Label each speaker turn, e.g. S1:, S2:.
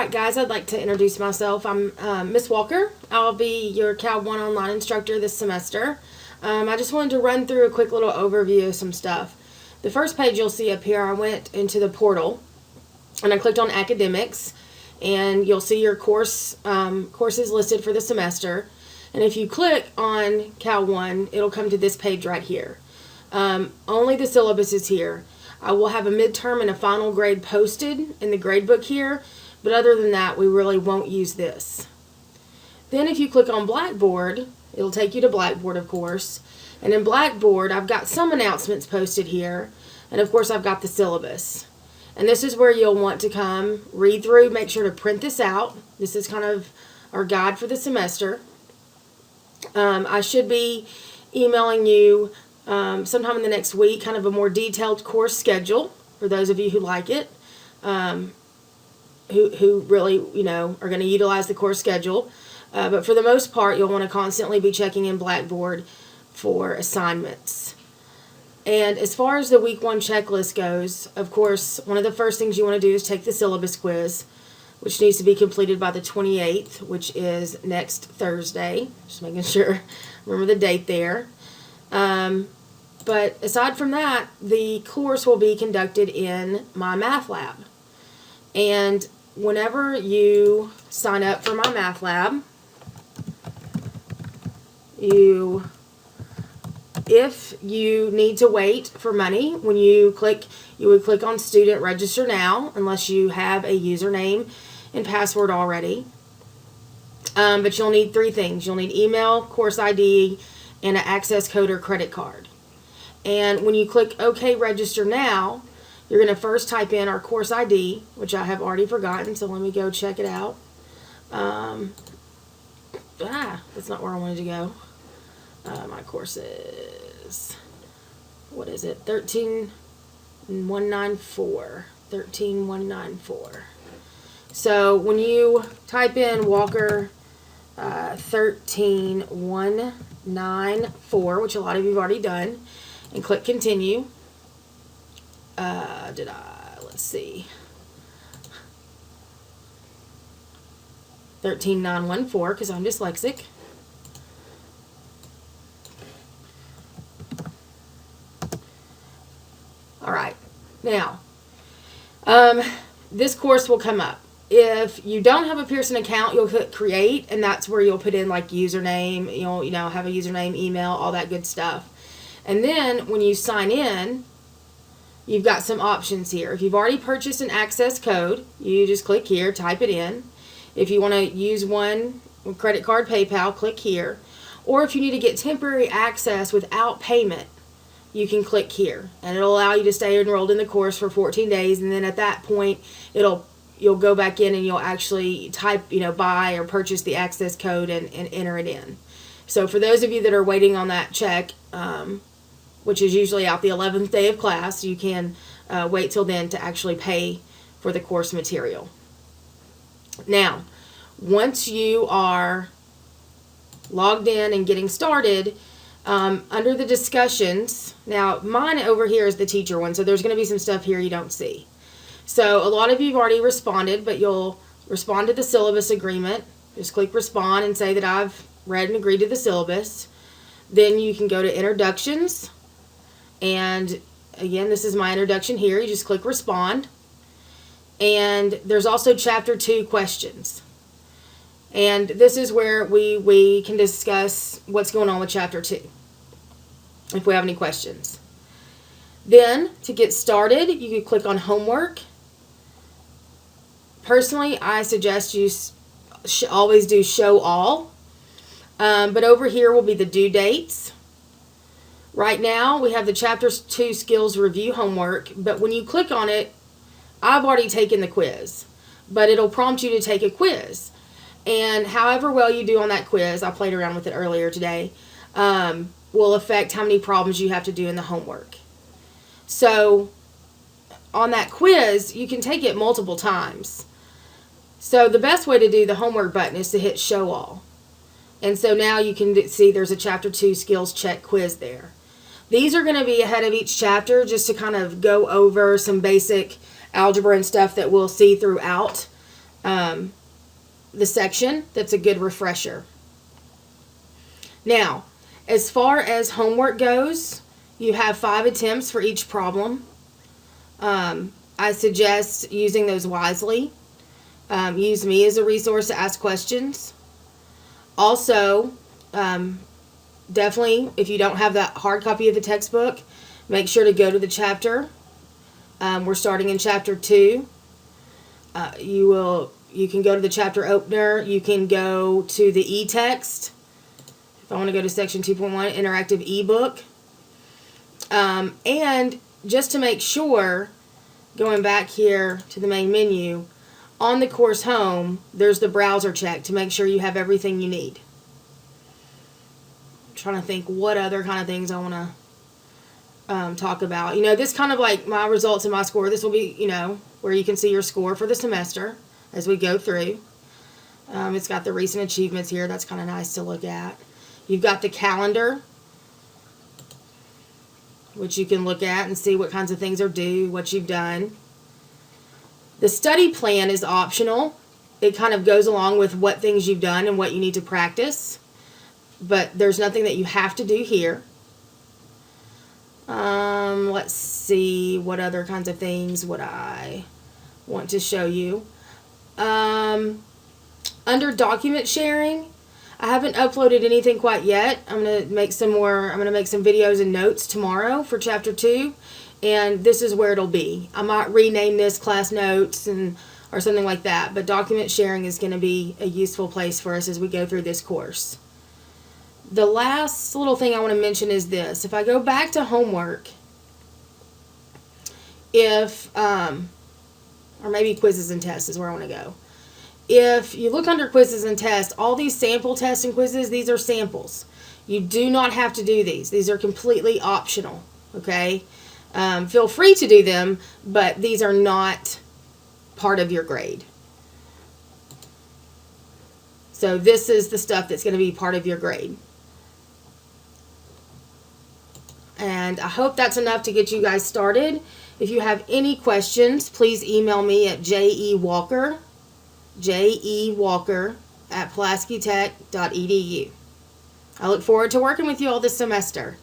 S1: Alright guys, I'd like to introduce myself. I'm Miss Walker. I'll be your Cal1 online instructor this semester. I just wanted to run through a quick little overview of some stuff. The first page you'll see up here, I went into the portal and I clicked on academics, and you'll see your courses listed for the semester. And if you click on Cal1, it'll come to this page right here. Only the syllabus is here. I will have a midterm and a final grade posted in the grade book here, but other than that, we really won't use this. Then if you click on Blackboard, it'll take you to Blackboard, of course. And in Blackboard, I've got some announcements posted here, and of course I've got the syllabus. And this is where you'll want to come, read through, make sure to print this out. This is kind of our guide for the semester. I should be emailing you sometime in the next week, kind of a more detailed course schedule for those of you who like it, who really, are going to utilize the course schedule. But for the most part, you'll want to constantly be checking in Blackboard for assignments. And as far as the week 1 checklist goes, of course, one of the first things you want to do is take the syllabus quiz, which needs to be completed by the 28th, which is next Thursday. Just making sure, remember the date there. But aside from that, the course will be conducted in my math lab. And whenever you sign up for my math lab, if you need to wait for money, when you would click on Student Register Now, unless you have a username and password already. But you'll need 3 things. You'll need email, course ID, and an access code or credit card. And when you click OK Register Now, you're going to first type in our course ID, which I have already forgotten, so let me go check it out. That's not where I wanted to go. My course is, what is it? 13194. 13194. So when you type in Walker 13194, which a lot of you have already done, and click continue. Let's see. 13914, because I'm dyslexic. Alright, now, this course will come up. If you don't have a Pearson account, you'll click create, and that's where you'll put in like username, you'll have a username, email, all that good stuff. And then when you sign in, you've got some options here. If you've already purchased an access code, you just click here, type it in. If you want to use one with credit card, PayPal, click here. Or if you need to get temporary access without payment, you can click here, and it'll allow you to stay enrolled in the course for 14 days, and then at that point you'll go back in and you'll actually type, buy or purchase the access code and enter it in. So for those of you that are waiting on that check, which is usually out the 11th day of class, you can wait till then to actually pay for the course material. Now, once you are logged in and getting started, under the discussions, now mine over here is the teacher one, so there's going to be some stuff here you don't see. So a lot of you have already responded, but you'll respond to the syllabus agreement. Just click respond and say that I've read and agreed to the syllabus. Then you can go to introductions, and again, this is my introduction here. You just click respond, and there's also chapter 2 questions. And this is where we can discuss what's going on with chapter 2, if we have any questions. Then, to get started, you can click on homework. Personally, I suggest you always do show all. But over here will be the due dates. Right now, we have the chapter 2 skills review homework, but when you click on it, I've already taken the quiz, but it'll prompt you to take a quiz. And however well you do on that quiz, I played around with it earlier today, will affect how many problems you have to do in the homework. So on that quiz, you can take it multiple times. So the best way to do the homework button is to hit show all. And so now you can see there's a chapter 2 skills check quiz there. These are going to be ahead of each chapter just to kind of go over some basic algebra and stuff that we'll see throughout the section that's a good refresher. Now, as far as homework goes, you have 5 attempts for each problem. I suggest using those wisely. Use me as a resource to ask questions. Also, definitely, if you don't have that hard copy of the textbook, make sure to go to the chapter. We're starting in chapter 2. You can go to the chapter opener. You can go to the e-text. If I want to go to section 2.1, interactive ebook. And just to make sure, going back here to the main menu, on the course home, there's the browser check to make sure you have everything you need. I'm trying to think what other kind of things I want to talk about. This kind of like my results and my score. This will be, where you can see your score for the semester as we go through. It's got the recent achievements here. That's kind of nice to look at. You've got the calendar, which you can look at and see what kinds of things are due, what you've done. The study plan is optional. It kind of goes along with what things you've done and what you need to practice. But there's nothing that you have to do here. Let's see, what other kinds of things would I want to show you. Under document sharing, I haven't uploaded anything quite yet. I'm going to make some videos and notes tomorrow for chapter 2, and this is where it'll be. I might rename this class notes or something like that, but document sharing is going to be a useful place for us as we go through this course. The last little thing I want to mention is this. If I go back to homework, or maybe quizzes and tests is where I want to go. If you look under quizzes and tests, all these sample tests and quizzes, these are samples. You do not have to do these. These are completely optional, okay? Feel free to do them, but these are not part of your grade. So this is the stuff that's going to be part of your grade. And I hope that's enough to get you guys started. If you have any questions, please email me at jewalker@pulaskitech.edu. I look forward to working with you all this semester.